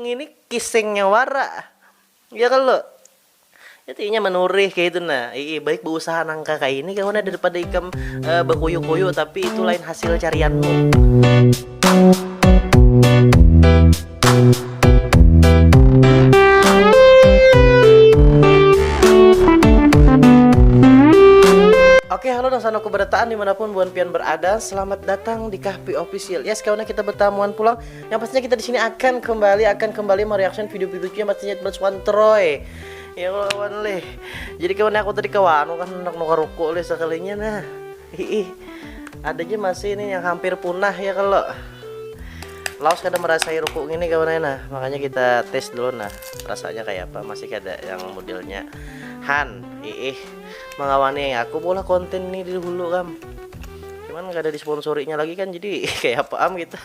ngini kisengnya wara. Ya kalau intinya menurih kayak itu nah. Baik berusaha nangka kayak ini kawan daripada ikam berkuyuk-kuyuk tapi itu lain hasil carianmu. Oke, halo dan sana keberdataan dimanapun buan pian berada. Selamat datang di Kahpi Official. Yes, kawan kita bertamuan pulang. Yang pastinya kita di sini akan kembali mereaction video-videonya pastinya bersuan Troy. Ya kawan leh. Jadi kawan aku tadi kawan kan nak nukarukuk leh sekalinya nah. Ada aja masih ini yang hampir punah ya kalau. Laos kada merasai rukuk ini kawan nah. Makanya kita tes dulu nah. Rasanya kayak apa? Masih ada yang modelnya Han, mengawani aku bola konten ini dulu kam. Cuman nggak ada disponsorinya lagi kan jadi kayak apa kita.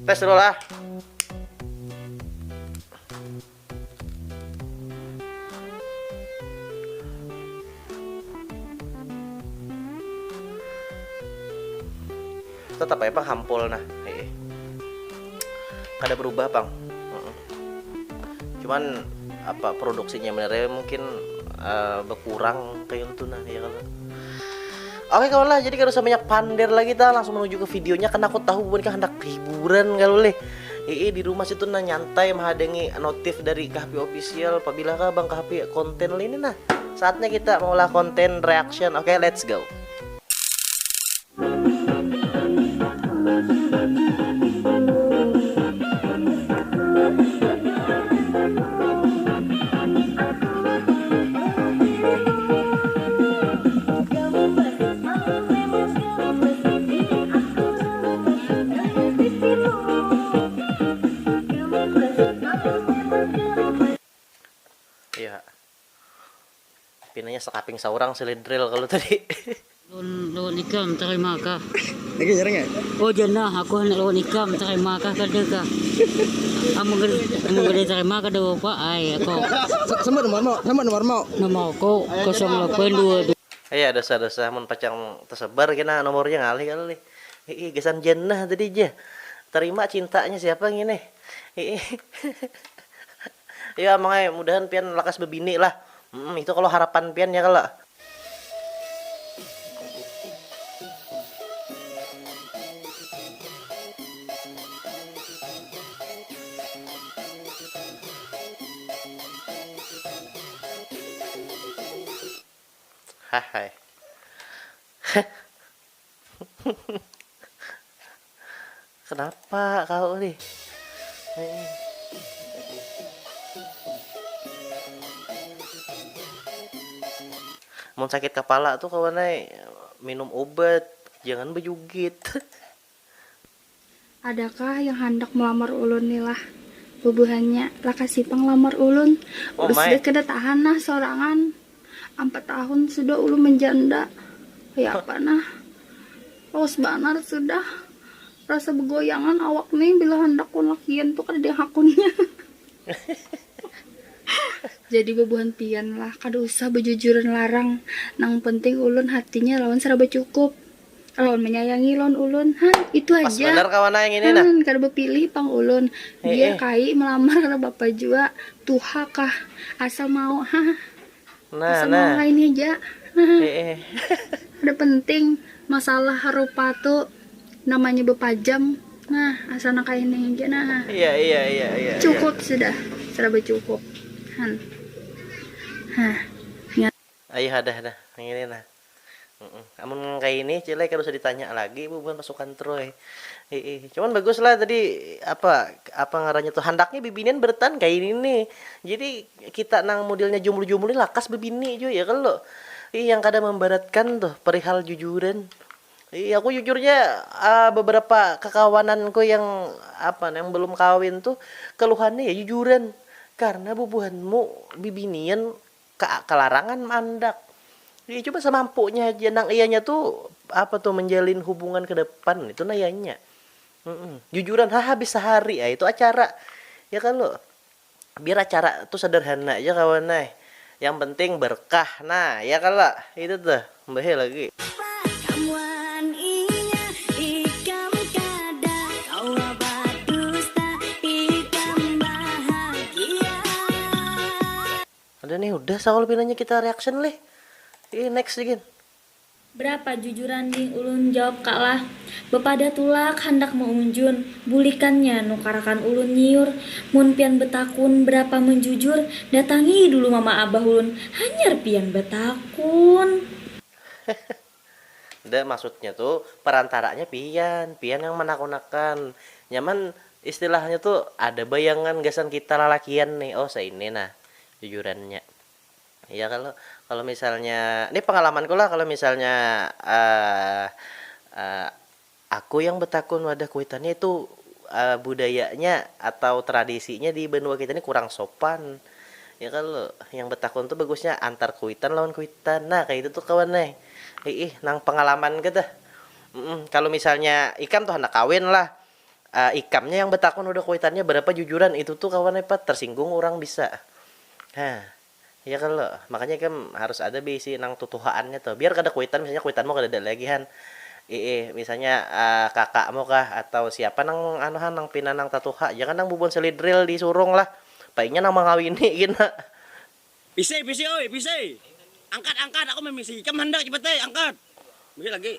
Tes dulu lah. Tetap apa bang hampol nah. Kada berubah bang. Cuman apa produksinya benernya mungkin berkurang kayak itu nah ya kalau. Oke kawan lah, jadi kalau banyak pander lagi kita langsung menuju ke videonya karena aku tahu bukan hendak hiburan kalau leh. Di rumah situ nah nyantai menghadangi notif dari Kahpi Official apabila kah bang Kahpi konten ini nah. Saatnya kita mengolah konten reaction. Oke, let's go. Iya. Pinanya sekaping saurang selidril kalau tadi. Lawan ikam terima kah? Lagi jarang ya? Oh jana aku hendak lawan ikam terima kah kada kah? Amo gede terima kada apa ay aku. Sama nomor mau. Nama aku 0822. Iya dosa-dosa mun pacang tersebar kena nomornya ngalih kali. Gesan jenah tadi aja. Terima cintanya siapa ngene? Ya makanya mudahan pian lakas bebini lah. Itu kalau harapan pian ya kalau. Hai. Kenapa kau nih? Mau sakit kepala tuh kawan minum obat, jangan bejugit. Adakah yang hendak melamar ulun nih lah? Bubuhannya lah kasih penglamar ulun. Oh, Sudah kada tahan nah sorangan. 4 tahun sudah ulun menjanda. Ya apa nah? Los banar sudah. Rasa begoyangan awak nih bila hendak kun lakian tuh kada ada hakunnya. Jadi bubuhan pian lah kada usah bejujuran larang. Nang penting ulun hatinya lawan serba cukup. Lawan menyayangi lawan ulun. Itu aja. Pas bener kawan yang ini nah. Kada bepilih pang ulun. Dia kai melamar karena bapak jua. Tuha kah asal mau asal mau ini aja. Ada penting masalah harupa tuh namanya bepajam. Nah asal nak ini aja nah. Iya. Cukup sudah serba cukup. Ayo ada yang ini nah. Amun kayak ini cilek harus ditanya lagi bukan pasukan Troy. Cuman bagus lah tadi apa ngarannya tuh handaknya bibinian bertan kayak ini nih. Jadi kita nang modelnya jumlah-jumlah lakas bebini juga ya kalau yang kadang membaratkan tuh perihal jujuran. Aku jujurnya beberapa kekawananku yang yang belum kawin tuh keluhannya ya jujuran karena bubuhanmu bibinian kelarangan mandak. Coba semampunya aja nang ianya tuh menjalin hubungan ke depan itu nayanya. Jujuran habis sehari ya itu acara. Ya kan lo. Biar acara tuh sederhana aja kawan Yang penting berkah. Nah, ya kan lah. Itu tuh. Mbah lagi. Ada nih, udah Saul pinanya kita reaction leh. Next again. Berapa jujuran ding ulun jawab kalah. Bepada tulak hendak mengunjun, bulikannya nukarakan ulun nyiur. Mun pian betakun berapa menjujur, datangi dulu mama abah ulun, hanyar pian betakun. Udah maksudnya tuh perantaranya pian yang menakut-nakan. Nyaman istilahnya tuh ada bayangan gasan kita lalakian nih. Oh, ini nah jujurannya. Ya kalau misalnya ini pengalamanku lah, kalau misalnya aku yang betakun wadah kuitannya itu budayanya atau tradisinya di benua kita ini kurang sopan. Ya kalau yang betakun tuh bagusnya antar kuitan lawan kuitan. Nah kayak itu tuh kawan nih. Nang pengalaman kita. Kalau misalnya ikam tuh hendak kawin lah. Ikamnya yang betakun udah kuitannya berapa jujuran itu tuh kawan apa tersinggung orang bisa. Nah, ya kalau makanya kan harus ada bisi nang tutuhaannya tuh. Biar kada kuitan, misalnya kuitanmu kada ada lagihan. Misalnya kakakmu kah atau siapa nang anuhan nang pinanang tatuha. Jangan nang bubon selidril disurung lah. Paingnya nang mangawini gina. Pisai oi, pisai. Angkat aku memisi. Kamu hendak cepet angkat. Bagi lagi.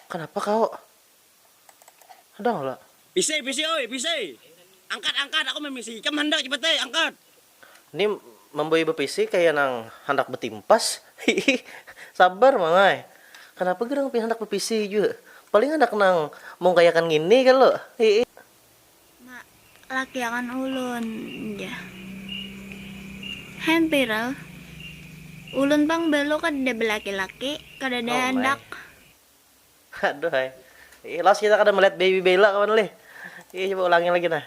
Kenapa kau? Ada nggak? Pisai oi, pisai. Angkat aku memisi. Kamu hendak cepet angkat. Ini memboi bepisi kayak nang hendak betimpas. Sabar mangai. Kenapa gerang hendak bepisi juga? Paling hendak nang mau kayakan gini kan lo. Mak, laki akan ulun ya. Hempiral. Ulun pang belo kada belaki-laki, kada ada hendak. Aduh hai. Los kita kada melihat baby Bella kawan leh. Coba ulangin lagi nah.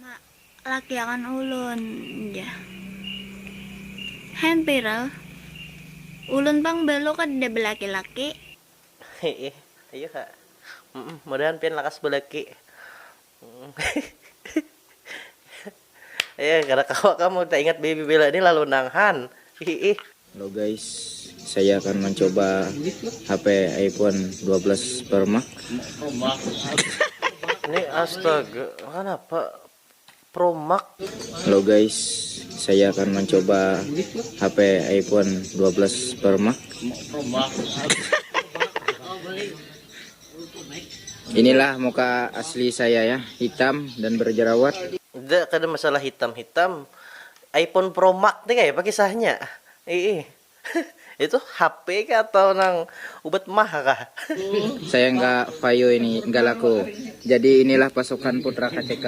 Mak, laki akan ulun ya. Hempiral. Ulun pang belo kada belaki-laki. Ayo kak. Mudahan pian lakas belaki. Karena kamu tak ingat baby Bella ini lalu nanghan. Halo guys, saya akan mencoba HP iPhone 12 Pro Max. Ini astaga, kenapa Pro Max? Halo guys, saya akan mencoba HP iPhone 12 Pro Max. Inilah muka asli saya ya, hitam dan berjerawat. Tidak ada masalah hitam-hitam. iPhone Pro Max nih kayak apa kisahnya? Itu HP kah atau nang ubat mah kah? Saya nggak vayo ini, nggak laku. Jadi inilah pasukan putra KCK.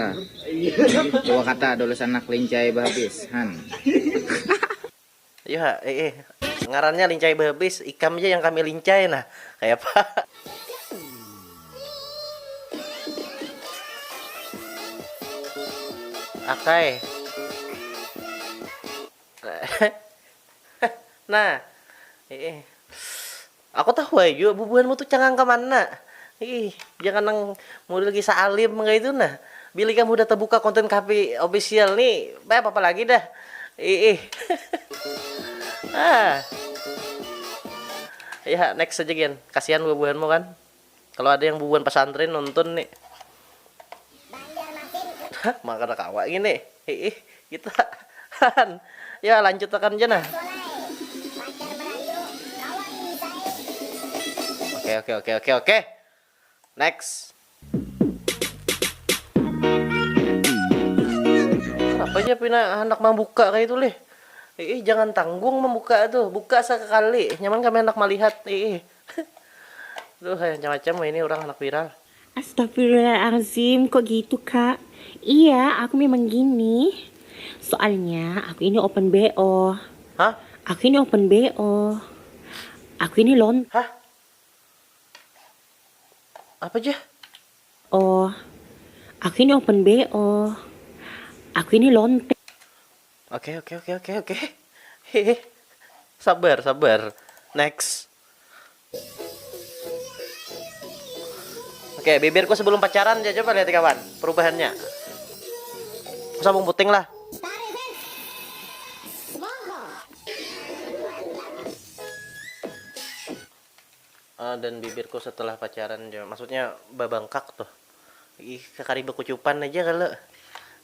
Coba kata dulu anak lincai babis, Han. Iya, ngarannya lincai babis, ikamnya yang kami lincai nah. Kayak apa? Akai. Nah, aku tahu aja bubuhanmu tuh cangang kemana. Jangan nang model kisah alim kayak itu nah. Bila kamu udah terbuka konten KP official nih, apa lagi dah. Ya next aja Gen. Kasihan bubuhanmu kan. Kalau ada yang bubuhan pesantren nonton nih. Maka ada kawa gini. Kita ya lanjut tekan aja nah. Oke. Next. Apa aja pina anak membuka kayak itu leh. Jangan tanggung membuka tuh. Buka sekali. Nyaman kami anak melihat. Tuh macam-macam ini orang anak viral. Astagfirullahaladzim, kok gitu kak? Iya, aku memang gini. Soalnya aku ini open BO. Hah? Aku ini open BO. Aku ini Hah? Apa aja? Oh, aku ini open BO. Aku ini lonte. Oke. Sabar. Next. Oke, bibirku sebelum pacaran aja coba lihat kawan perubahannya. Sabung puting lah. Dan bibirku setelah pacaran maksudnya babangkak tuh. Kekari bekucupan aja kalau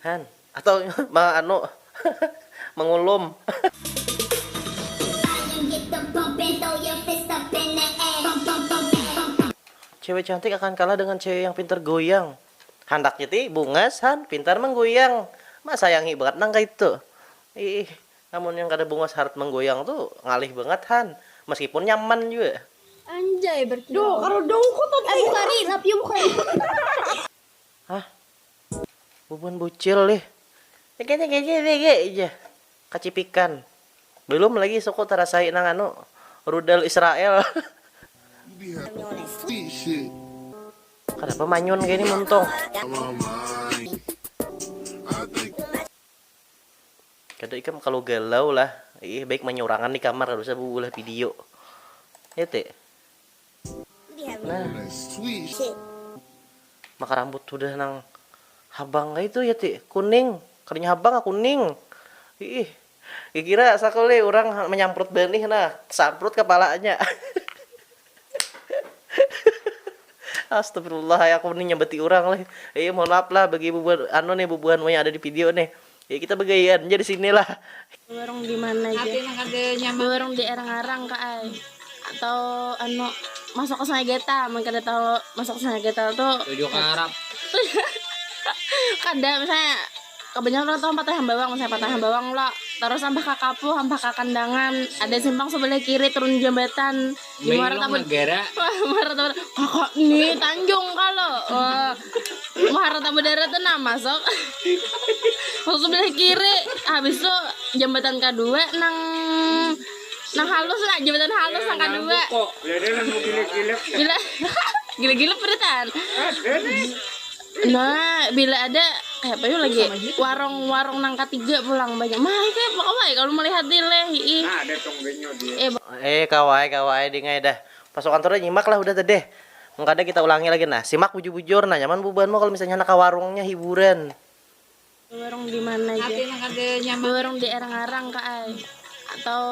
Han Atau mengulum. Cewek cantik akan kalah dengan cewek yang pintar goyang. Handaknya ti bungas han pintar menggoyang. Mas sayangi banget nang itu. Ih, namun yang kada bungas harap menggoyang tuh ngalih banget han. Meskipun nyaman juga. Anjay berdoa. Karo dongko tuh. Bukari, lapio bukari. Hah? Bubuan bucil deh. Gege aja. Kacipikan. Belum lagi suku terasai nang rudal Israel. Kenapa manyun kayak ini muntong? Kada ikam kalau galau lah. Baik menyurangan di kamar harusnya bubulah video. Ya teh. Nah. Maka rambut udah nang habang itu ya teh, kuning. Kadinya habang kuning. Kira sakole orang menyamprot benih nah, samprot kepalanya. Astagfirullah, aku ini nyambeti orang lah. Mohon maaf lah bagi bubuan bubuan yang ada di video nih. Ya kita begayaan jadi sini lah. Warung di mana aja? Warung di Erang-Arang Kak Ai. Atau masuk ke Sungai Geta, mungkin ada tahu masuk ke Sungai Geta tuh. Tujuh ke Arab. Kada misalnya kebanyakan orang tahu Patahan Bawang, misalnya Patahan Bawang lo terus sampai ke Kapu, sampai ke Kandangan, ada simpang sebelah kiri turun jembatan di Muara Tabu negara. Muara Tabu kakak nih Tanjung kalau Muara Tabu Darat tuh nama masuk sebelah kiri, habis itu jembatan kedua nang halus lah, jembatan halus nang kedua gila peretan. Nah, bila ada kayak apa yuk lagi warung nang ketiga pulang banyak mah kayak pokoknya kalau melihat dileh Nah, ada tonggenyo dia. Kawai dingai dah. Pasok kantornya nyimak lah udah tadi. Enggak ada kita ulangi lagi nah. Simak bujur-bujur nah nyaman buban mau kalau misalnya nak warungnya hiburan. Warung di mana aja? Warung di Erang-Arang Kak Ai. Atau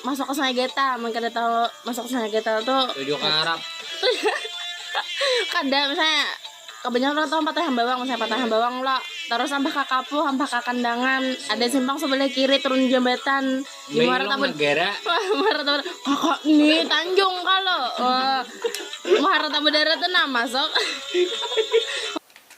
masuk ke Sungai Geta, mungkin ada tahu masuk ke Sungai Geta tuh. Tujuh ke Arab. Kada misalnya kebanyakan orang tahu Patahan Bawang, misalnya Patahan Bawang lo terus sampai ke Kapu, sampai ke Kandangan, ada simpang sebelah kiri turun jembatan di Muara Tabu negara. Muara Tabu kakak nih Tanjung kalau Muara Tabu Darat tuh nama masuk.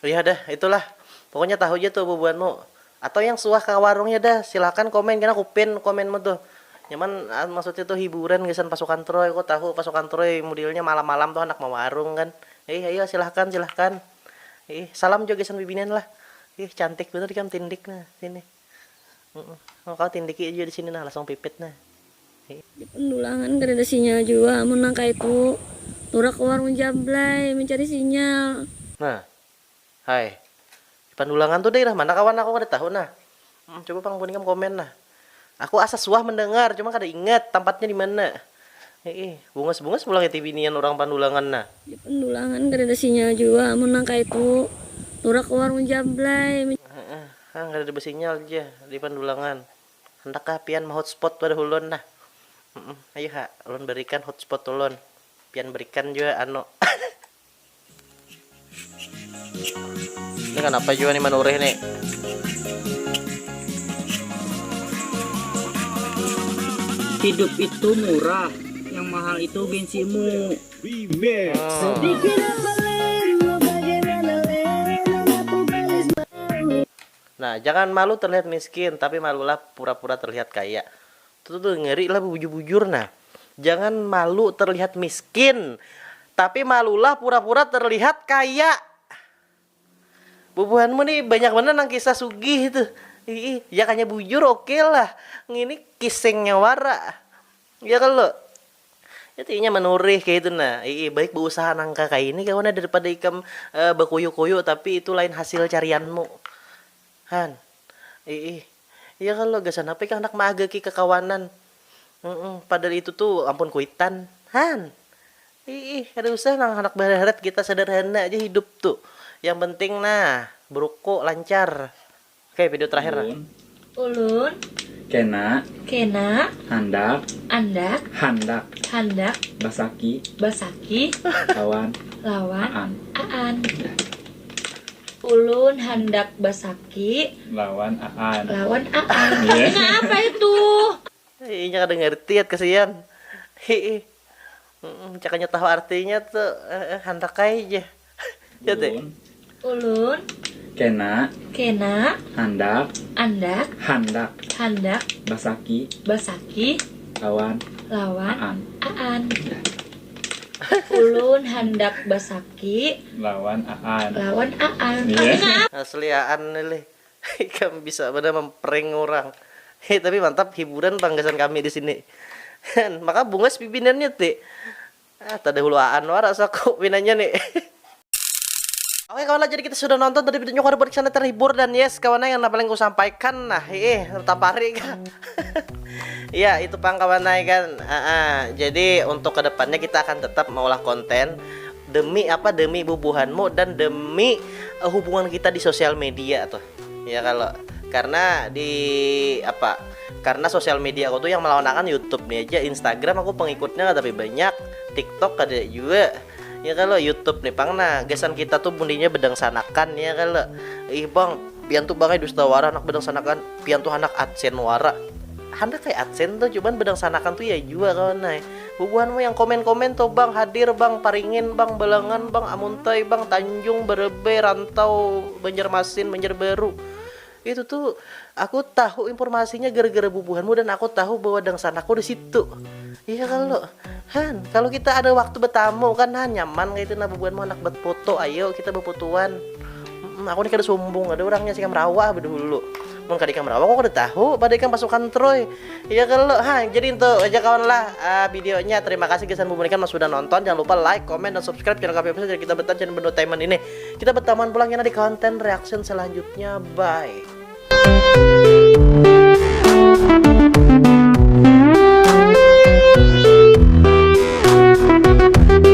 Ya dah itulah pokoknya tahu aja tuh bubuanmu atau yang suah ke warungnya dah silakan komen kena kupin komenmu tuh nyaman maksudnya tuh hiburan gesan pasukan troy kok tahu pasukan troy modelnya malam-malam tuh anak mau warung kan. Ayo silahkan. Salam juga gesan bibinan lah. Cantik bener kan tindik nah sini. Kau tindiki aja di sini nah langsung pipit nah. Di Pendulangan gak ada sinyal juga, mau nangka itu turun ke warung Jablay mencari sinyal. Nah, hai. Di Pendulangan tuh daerah mana kawan aku kada tahu nah. Coba pang kuning komen nah. Aku asal suah mendengar, cuma kada ingat tempatnya di mana. Bungas pulang TV nian orang Pendulangan nah. Di Pendulangan gak ada sinyal juga, mau nangka itu turun ke warung Jablay. Gak ada sinyal aja di Pendulangan. Hendakkah pian hotspot pada ulun nah. Ayo ulun berikan hotspot ulun. Pian berikan juga Ini kenapa juga nih manureh nih? Hidup itu murah, yang mahal itu gengsimu. Nah, jangan malu terlihat miskin, tapi malulah pura-pura terlihat kaya. Tuh ngeri lah bujur-bujur nah. Jangan malu terlihat miskin, tapi malulah pura-pura terlihat kaya. Bubuhanmu nih banyak bener nang kisah sugih itu. Ya kayaknya bujur oke lah. Ini kisengnya wara. Ya kalau Jadinya menurih kayak itu nah. Baik berusaha nangka kayak ini kawan daripada ikam berkuyuk-kuyuk tapi itu lain hasil carianmu. Han. Iya kalau gasan apa kan anak maaga ki kekawanan. Padahal itu tuh ampun kuitan. Han. Ada usaha nang anak berharap kita sederhana aja hidup tuh. Yang penting nah, beruko lancar. Oke, video terakhir nah. Ulun Kena Handak Basaki Basaki Lawan Aan Ulun hendak basaki lawan Aan. lawan Aan. Artinya apa itu? Iya kada ngerti ya kasihan. Cakanya tahu artinya tuh hendak aja. Ya teh. Ulun Kena hendak handak basaki lawan Aan. Aan. Ulun hendak basaki lawan Aan. Aan. Asli Aan nih. Kamu bisa benar memprank orang. Tapi mantap hiburan panggasan kami di sini. Maka bungas pipinannya teh. Tadi hulu Aan waras aku pinannya nih. Oke kawan lah, jadi kita sudah nonton tadi videonya, kawan buat sana terhibur dan yes kawan yang paling ku sampaikan nah tetap hari kan. Ya itu pang kawan kan. Jadi untuk kedepannya kita akan tetap mengolah konten demi apa, demi bubuhanmu dan demi hubungan kita di sosial media tuh. Ya kalau karena di apa? Karena sosial media aku tuh yang melawan YouTube nih aja, Instagram aku pengikutnya tapi banyak, TikTok ada juga. Ya kalau YouTube nih pang, nah gesan kita tuh bundinya bedang sanakan ya kalau bang pian tuh bang dusta wara anak bedang sanakan, pian tuh anak adsen wara hendak kayak adsen tuh cuman bedang sanakan tuh ya juga kawan nah bubuhanmu yang komen-komen tuh bang hadir bang paringin bang belangan bang amuntai bang Tanjung Berebe Rantau Banjarmasin Banjarbaru itu tuh aku tahu informasinya gara-gara bubuhanmu dan aku tahu bahwa dang sanaku di situ. Iya kalau kita ada waktu bertamu kan nyaman kayak itu nah bubuhanmu anak buat foto, ayo kita berfotoan. Aku nih kada sombong, ada orangnya sih kamerawa dulu. Mun kada kamerawa kok kada tahu pada ikan pasukan Troy. Iya jadi itu aja kawan lah videonya. Terima kasih kesan bubuhan ikan mas sudah nonton. Jangan lupa like, comment dan subscribe channel kami jadi kita bertahan channel entertainment ini. Kita bertahan pulang di konten reaction selanjutnya. Bye.